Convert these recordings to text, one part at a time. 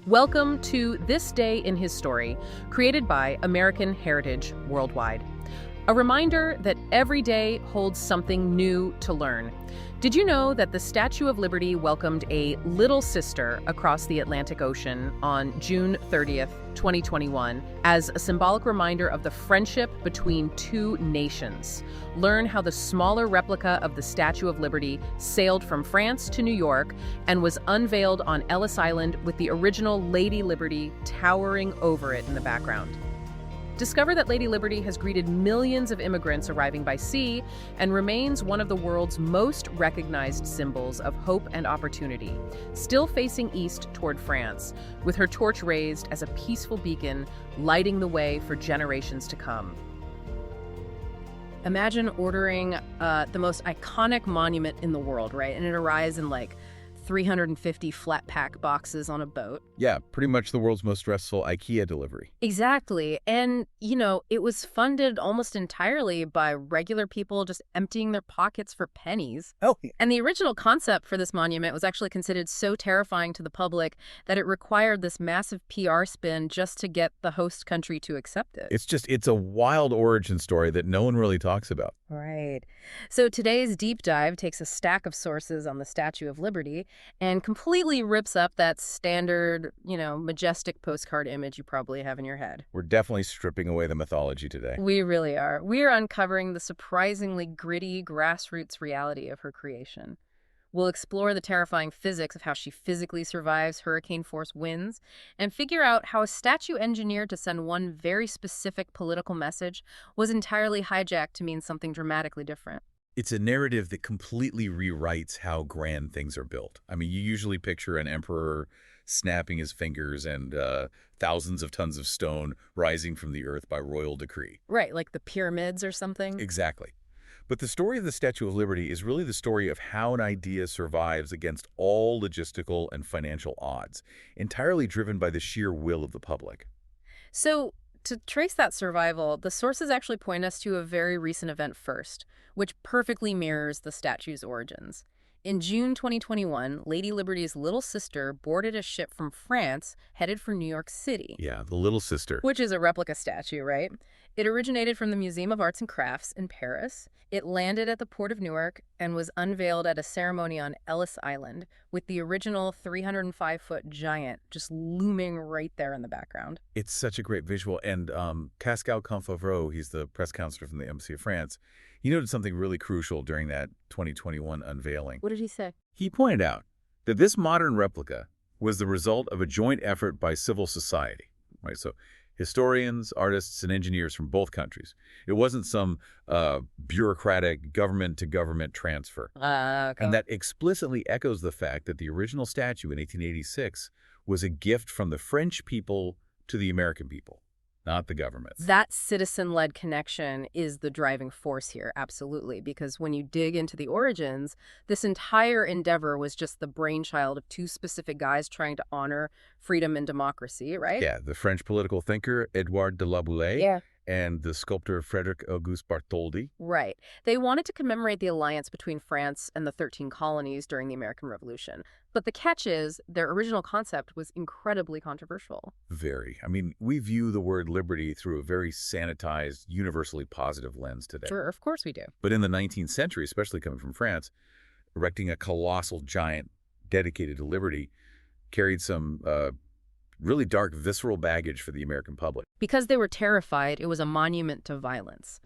Welcome to This Day in His Story, created by American Heritage Worldwide. A reminder that every day holds something new to learn. Did you know that the Statue of Liberty welcomed a little sister across the Atlantic Ocean on June 30th, 2021, as a symbolic reminder of the friendship between two nations? Learn how the smaller replica of the Statue of Liberty sailed from France to New York and was unveiled on Ellis Island with the original Lady Liberty towering over it in the background. Discover that Lady Liberty has greeted millions of immigrants arriving by sea and remains one of the world's most recognized symbols of hope and opportunity, still facing east toward France, with her torch raised as a peaceful beacon, lighting the way for generations to come. Imagine ordering the most iconic monument in the world, right? And it arrives in like 350 flat pack boxes on a boat. Yeah, pretty much the world's most stressful IKEA delivery. Exactly. And, it was funded almost entirely by regular people just emptying their pockets for pennies. Oh, yeah. And the original concept for this monument was actually considered so terrifying to the public that it required this massive PR spin just to get the host country to accept it. It's a wild origin story that no one really talks about. Right. So today's deep dive takes a stack of sources on the Statue of Liberty and completely rips up that standard, majestic postcard image you probably have in your head. We're definitely stripping away the mythology today. We really are. We're uncovering the surprisingly gritty grassroots reality of her creation. We'll explore the terrifying physics of how she physically survives hurricane-force winds and figure out how a statue engineered to send one very specific political message was entirely hijacked to mean something dramatically different. It's a narrative that completely rewrites how grand things are built. I mean, you usually picture an emperor snapping his fingers and thousands of tons of stone rising from the earth by royal decree. Right, like the pyramids or something? Exactly. But the story of the Statue of Liberty is really the story of how an idea survives against all logistical and financial odds, entirely driven by the sheer will of the public. So, to trace that survival, the sources actually point us to a very recent event first, which perfectly mirrors the statue's origins. In June 2021, Lady Liberty's little sister boarded a ship from France headed for New York City. Yeah, the little sister. Which is a replica statue, right? It originated from the Museum of Arts and Crafts in Paris. It landed at the port of Newark and was unveiled at a ceremony on Ellis Island with the original 305-foot giant just looming right there in the background. It's such a great visual. And Pascal Canfavreau, he's the press counselor from the Embassy of France, he noted something really crucial during that 2021 unveiling. What did he say? He pointed out that this modern replica was the result of a joint effort by civil society, right? So historians, artists, and engineers from both countries. It wasn't some bureaucratic government-to-government transfer. Okay. And that explicitly echoes the fact that the original statue in 1886 was a gift from the French people to the American people, not the governments. That citizen-led connection is the driving force here, absolutely, because when you dig into the origins, this entire endeavor was just the brainchild of two specific guys trying to honor freedom and democracy, right? Yeah, the French political thinker Edouard de la Boulaye and the sculptor Frédéric-Auguste Bartholdi. Right. They wanted to commemorate the alliance between France and the 13 colonies during the American Revolution. But the catch is, their original concept was incredibly controversial. Very. I mean, we view the word liberty through a very sanitized, universally positive lens today. Sure, of course we do. But in the 19th century, especially coming from France, erecting a colossal giant dedicated to liberty carried some really dark, visceral baggage for the American public. Because they were terrified, it was a monument to violence.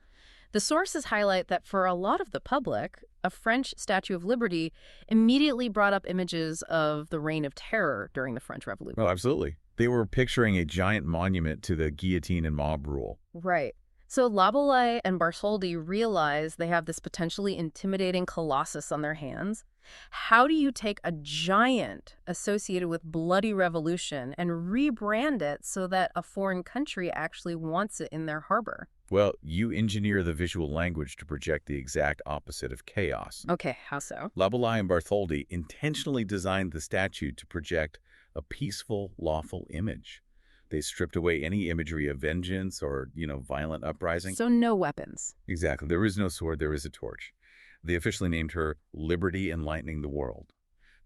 The sources highlight that for a lot of the public, a French Statue of Liberty immediately brought up images of the Reign of Terror during the French Revolution. Oh, absolutely. They were picturing a giant monument to the guillotine and mob rule. Right. So La Boulaye and Bartholdi realize they have this potentially intimidating colossus on their hands. How do you take a giant associated with bloody revolution and rebrand it so that a foreign country actually wants it in their harbor? Well, you engineer the visual language to project the exact opposite of chaos. Okay, how so? La Boulaye and Bartholdi intentionally designed the statue to project a peaceful, lawful image. They stripped away any imagery of vengeance or, violent uprising. So no weapons. Exactly. There is no sword, there is a torch. They officially named her Liberty Enlightening the World.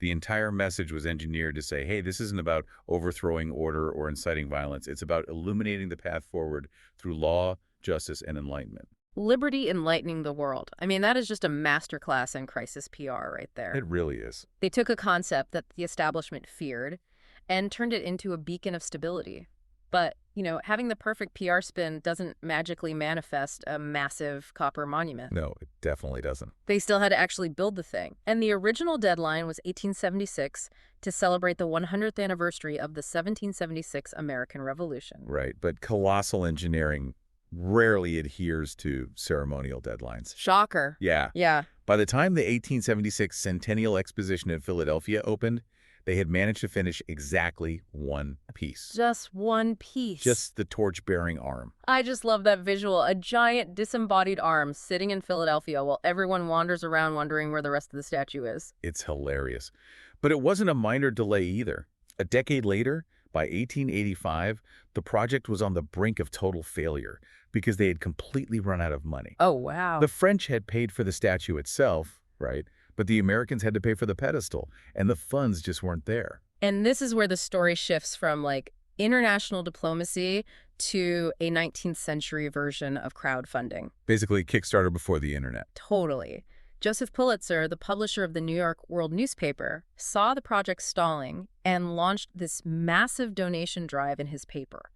The entire message was engineered to say, hey, this isn't about overthrowing order or inciting violence. It's about illuminating the path forward through law, justice, and enlightenment. Liberty Enlightening the World. I mean, that is just a masterclass in crisis PR right there. It really is. They took a concept that the establishment feared and turned it into a beacon of stability. But, having the perfect PR spin doesn't magically manifest a massive copper monument. No, it definitely doesn't. They still had to actually build the thing. And the original deadline was 1876 to celebrate the 100th anniversary of the 1776 American Revolution. Right, but colossal engineering rarely adheres to ceremonial deadlines. Shocker. Yeah. Yeah. By the time the 1876 Centennial Exposition in Philadelphia opened, they had managed to finish exactly one piece. Just one piece. Just the torch-bearing arm. I just love that visual. A giant disembodied arm sitting in Philadelphia while everyone wanders around wondering where the rest of the statue is. It's hilarious. But it wasn't a minor delay either. A decade later, by 1885, the project was on the brink of total failure because they had completely run out of money. Oh, wow. The French had paid for the statue itself, right? But the Americans had to pay for the pedestal, and the funds just weren't there. And this is where the story shifts from, international diplomacy to a 19th century version of crowdfunding. Basically, Kickstarter before the internet. Totally. Joseph Pulitzer, the publisher of the New York World newspaper, saw the project stalling and launched this massive donation drive in his paper.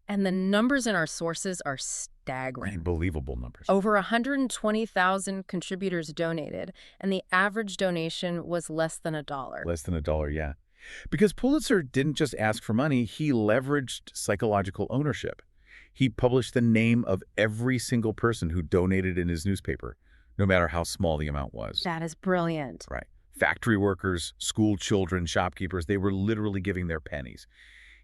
And the numbers in our sources are staggering. Unbelievable numbers. Over 120,000 contributors donated, and the average donation was less than $1. Less than $1, yeah. Because Pulitzer didn't just ask for money, he leveraged psychological ownership. He published the name of every single person who donated in his newspaper, no matter how small the amount was. That is brilliant. Right. Factory workers, school children, shopkeepers, they were literally giving their pennies.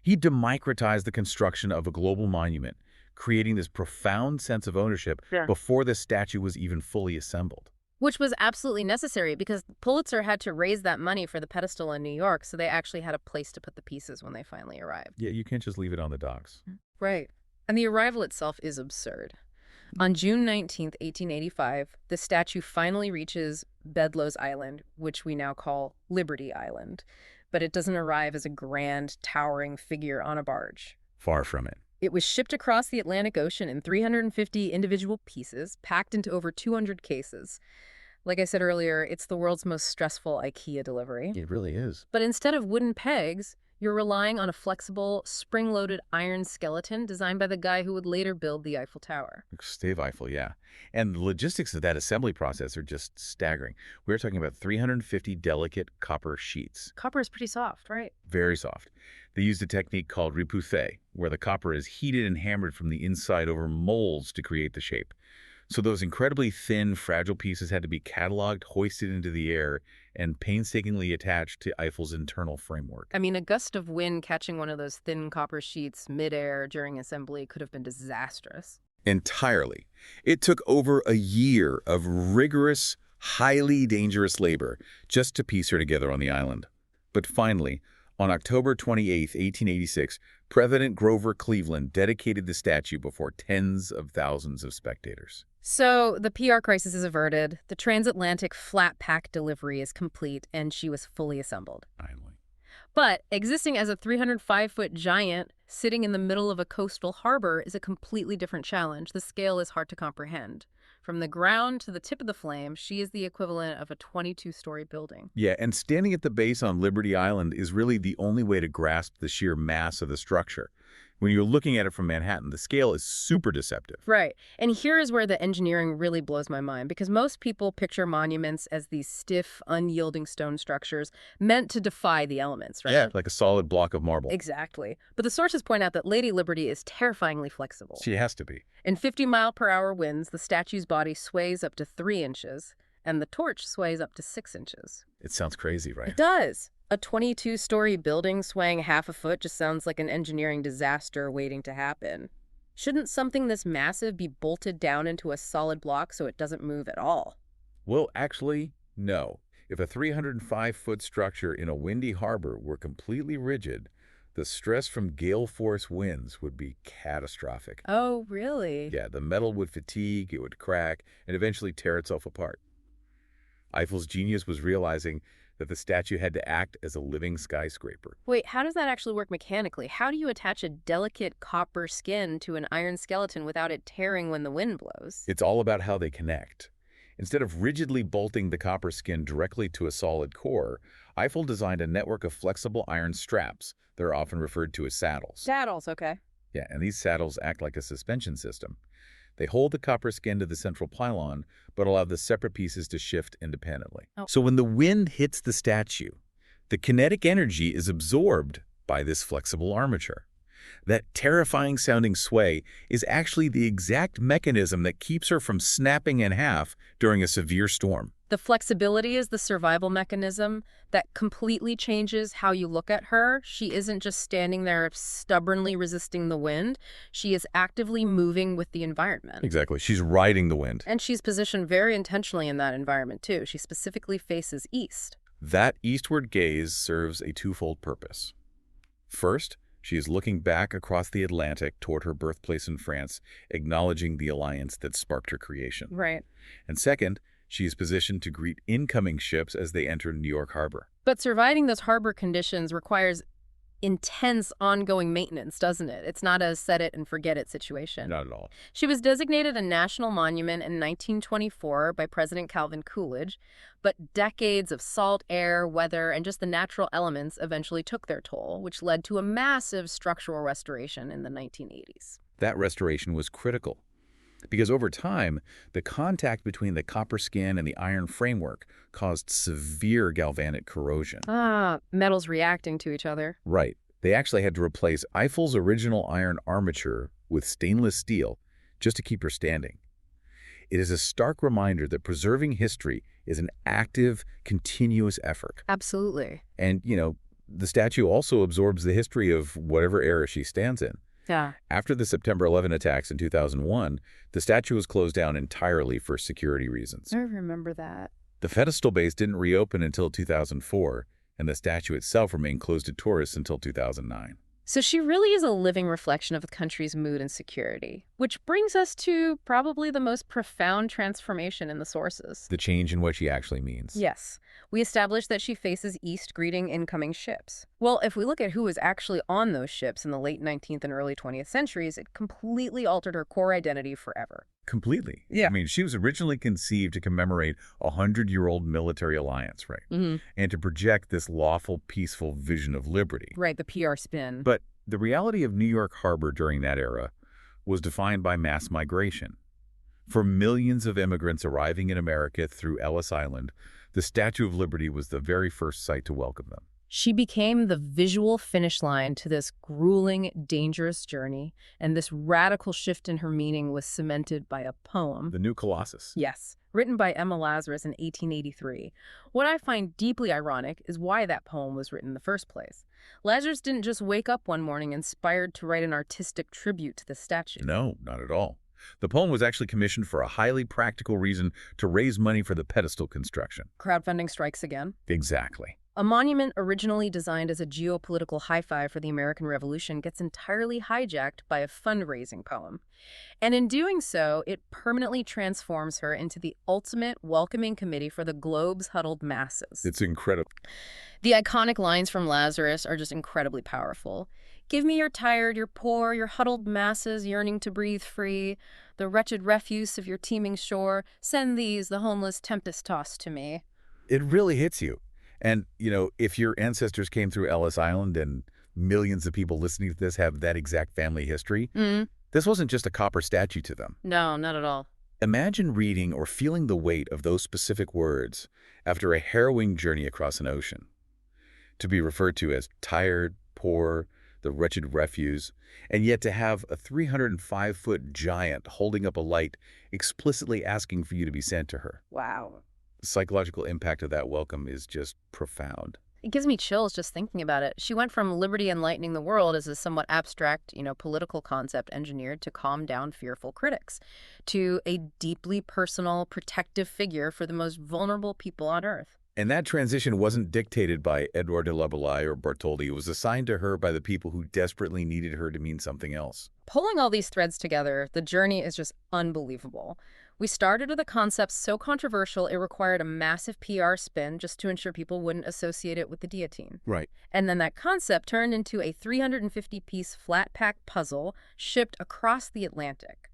He democratized the construction of a global monument, creating this profound sense of ownership before the statue was even fully assembled. Which was absolutely necessary because Pulitzer had to raise that money for the pedestal in New York, so they actually had a place to put the pieces when they finally arrived. Yeah, you can't just leave it on the docks. Right. And the arrival itself is absurd. On June 19th, 1885, the statue finally reaches Bedloe's Island, which we now call Liberty Island. But it doesn't arrive as a grand, towering figure on a barge. Far from it. It was shipped across the Atlantic Ocean in 350 individual pieces, packed into over 200 cases. Like I said earlier, it's the world's most stressful IKEA delivery. It really is. But instead of wooden pegs, you're relying on a flexible, spring-loaded iron skeleton designed by the guy who would later build the Eiffel Tower. Stave Eiffel, yeah. And the logistics of that assembly process are just staggering. We're talking about 350 delicate copper sheets. Copper is pretty soft, right? Very soft. They used a technique called repoussé, where the copper is heated and hammered from the inside over molds to create the shape. So those incredibly thin, fragile pieces had to be cataloged, hoisted into the air, and painstakingly attached to Eiffel's internal framework. I mean, a gust of wind catching one of those thin copper sheets midair during assembly could have been disastrous. Entirely. It took over a year of rigorous, highly dangerous labor just to piece her together on the island. But finally, on October 28, 1886, President Grover Cleveland dedicated the statue before tens of thousands of spectators. So the PR crisis is averted, the transatlantic flat pack delivery is complete, and she was fully assembled. Finally. But existing as a 305-foot giant sitting in the middle of a coastal harbor is a completely different challenge. The scale is hard to comprehend. From the ground to the tip of the flame, she is the equivalent of a 22-story building. Yeah, and standing at the base on Liberty Island is really the only way to grasp the sheer mass of the structure. When you're looking at it from Manhattan, the scale is super deceptive. Right. And here is where the engineering really blows my mind, because most people picture monuments as these stiff, unyielding stone structures meant to defy the elements, right? Yeah, like a solid block of marble. Exactly. But the sources point out that Lady Liberty is terrifyingly flexible. She has to be. In 50-mile-per-hour winds, the statue's body sways up to 3 inches, and the torch sways up to 6 inches. It sounds crazy, right? It does. A 22-story building swaying half a foot just sounds like an engineering disaster waiting to happen. Shouldn't something this massive be bolted down into a solid block so it doesn't move at all? Well, actually, no. If a 305-foot structure in a windy harbor were completely rigid, the stress from gale force winds would be catastrophic. Oh, really? Yeah, the metal would fatigue, it would crack, and eventually tear itself apart. Eiffel's genius was realizing that the statue had to act as a living skyscraper. Wait, how does that actually work mechanically? How do you attach a delicate copper skin to an iron skeleton without it tearing when the wind blows? It's all about how they connect. Instead of rigidly bolting the copper skin directly to a solid core, Eiffel designed a network of flexible iron straps that are often referred to as saddles. Saddles, okay. Yeah, and these saddles act like a suspension system. They hold the copper skin to the central pylon, but allow the separate pieces to shift independently. Oh. So when the wind hits the statue, the kinetic energy is absorbed by this flexible armature. That terrifying-sounding sway is actually the exact mechanism that keeps her from snapping in half during a severe storm. The flexibility is the survival mechanism that completely changes how you look at her. She isn't just standing there stubbornly resisting the wind. She is actively moving with the environment. Exactly. She's riding the wind. And she's positioned very intentionally in that environment, too. She specifically faces east. That eastward gaze serves a twofold purpose. First, she is looking back across the Atlantic toward her birthplace in France, acknowledging the alliance that sparked her creation. Right. And second, she is positioned to greet incoming ships as they enter New York Harbor. But surviving those harbor conditions requires intense ongoing maintenance, doesn't it? It's not a set it and forget it situation. Not at all. She was designated a national monument in 1924 by President Calvin Coolidge, but decades of salt air, weather, and just the natural elements eventually took their toll, which led to a massive structural restoration in the 1980s. That restoration was critical, because over time, the contact between the copper skin and the iron framework caused severe galvanic corrosion. Metals reacting to each other. Right. They actually had to replace Eiffel's original iron armature with stainless steel just to keep her standing. It is a stark reminder that preserving history is an active, continuous effort. Absolutely. And, the statue also absorbs the history of whatever era she stands in. Yeah. After the September 11 attacks in 2001, the statue was closed down entirely for security reasons. I remember that. The pedestal base didn't reopen until 2004, and the statue itself remained closed to tourists until 2009. So she really is a living reflection of the country's mood and security, which brings us to probably the most profound transformation in the sources. The change in what she actually means. Yes. We established that she faces east greeting incoming ships. Well, if we look at who was actually on those ships in the late 19th and early 20th centuries, it completely altered her core identity forever. Completely. Yeah. I mean, she was originally conceived to commemorate a 100-year-old military alliance, right? Mm-hmm. And to project this lawful, peaceful vision of liberty. Right, the PR spin. But the reality of New York Harbor during that era was defined by mass migration. For millions of immigrants arriving in America through Ellis Island, the Statue of Liberty was the very first site to welcome them. She became the visual finish line to this grueling, dangerous journey, and this radical shift in her meaning was cemented by a poem. The New Colossus. Yes, written by Emma Lazarus in 1883. What I find deeply ironic is why that poem was written in the first place. Lazarus didn't just wake up one morning inspired to write an artistic tribute to the statue. No, not at all. The poem was actually commissioned for a highly practical reason, to raise money for the pedestal construction. Crowdfunding strikes again. Exactly. A monument originally designed as a geopolitical high-five for the American Revolution gets entirely hijacked by a fundraising poem. And in doing so, it permanently transforms her into the ultimate welcoming committee for the globe's huddled masses. It's incredible. The iconic lines from Lazarus are just incredibly powerful. Give me your tired, your poor, your huddled masses yearning to breathe free, the wretched refuse of your teeming shore. Send these, the homeless tempest-tossed, to me. It really hits you. And, if your ancestors came through Ellis Island and millions of people listening to this have that exact family history, this wasn't just a copper statue to them. No, not at all. Imagine reading or feeling the weight of those specific words after a harrowing journey across an ocean. To be referred to as tired, poor, the wretched refuse, and yet to have a 305-foot giant holding up a light explicitly asking for you to be sent to her. Wow. The psychological impact of that welcome is just profound. It gives me chills just thinking about it. She went from Liberty Enlightening the World as a somewhat abstract, political concept engineered to calm down fearful critics, to a deeply personal, protective figure for the most vulnerable people on Earth. And that transition wasn't dictated by Edouard de Laboulaye or Bartholdi. It was assigned to her by the people who desperately needed her to mean something else. Pulling all these threads together, the journey is just unbelievable. We started with a concept so controversial it required a massive PR spin just to ensure people wouldn't associate it with the guillotine. Right. And then that concept turned into a 350-piece flat-pack puzzle shipped across the Atlantic.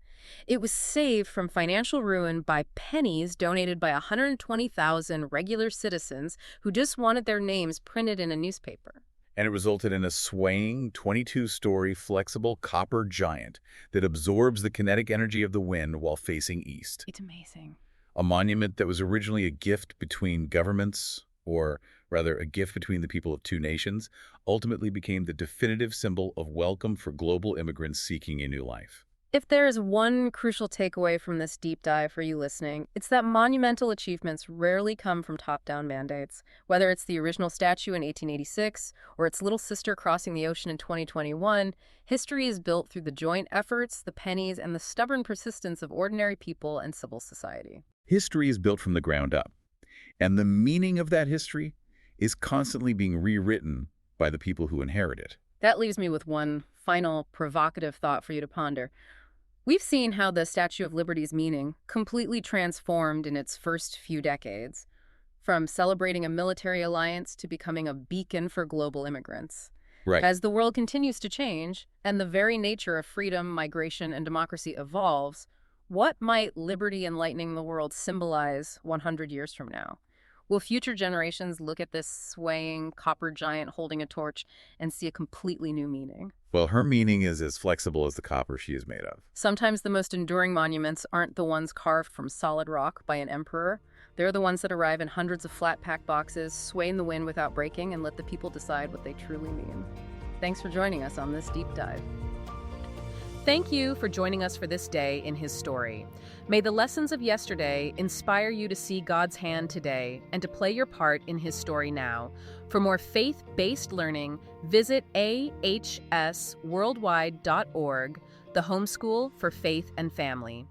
It was saved from financial ruin by pennies donated by 120,000 regular citizens who just wanted their names printed in a newspaper. And it resulted in a swaying 22-story flexible copper giant that absorbs the kinetic energy of the wind while facing east. It's amazing. A monument that was originally a gift between governments, or rather a gift between the people of two nations, ultimately became the definitive symbol of welcome for global immigrants seeking a new life. If there is one crucial takeaway from this deep dive for you listening, it's that monumental achievements rarely come from top-down mandates. Whether it's the original statue in 1886 or its little sister crossing the ocean in 2021, history is built through the joint efforts, the pennies, and the stubborn persistence of ordinary people and civil society. History is built from the ground up, and the meaning of that history is constantly being rewritten by the people who inherit it. That leaves me with one final provocative thought for you to ponder. We've seen how the Statue of Liberty's meaning completely transformed in its first few decades, from celebrating a military alliance to becoming a beacon for global immigrants. Right. As the world continues to change, and the very nature of freedom, migration, and democracy evolves, what might Liberty Enlightening the World symbolize 100 years from now? Will future generations look at this swaying copper giant holding a torch and see a completely new meaning? Well, her meaning is as flexible as the copper she is made of. Sometimes the most enduring monuments aren't the ones carved from solid rock by an emperor. They're the ones that arrive in hundreds of flat-pack boxes, sway in the wind without breaking, and let the people decide what they truly mean. Thanks for joining us on this deep dive. Thank you for joining us for this day in His story. May the lessons of yesterday inspire you to see God's hand today and to play your part in His story now. For more faith-based learning, visit ahsworldwide.org, the homeschool for faith and family.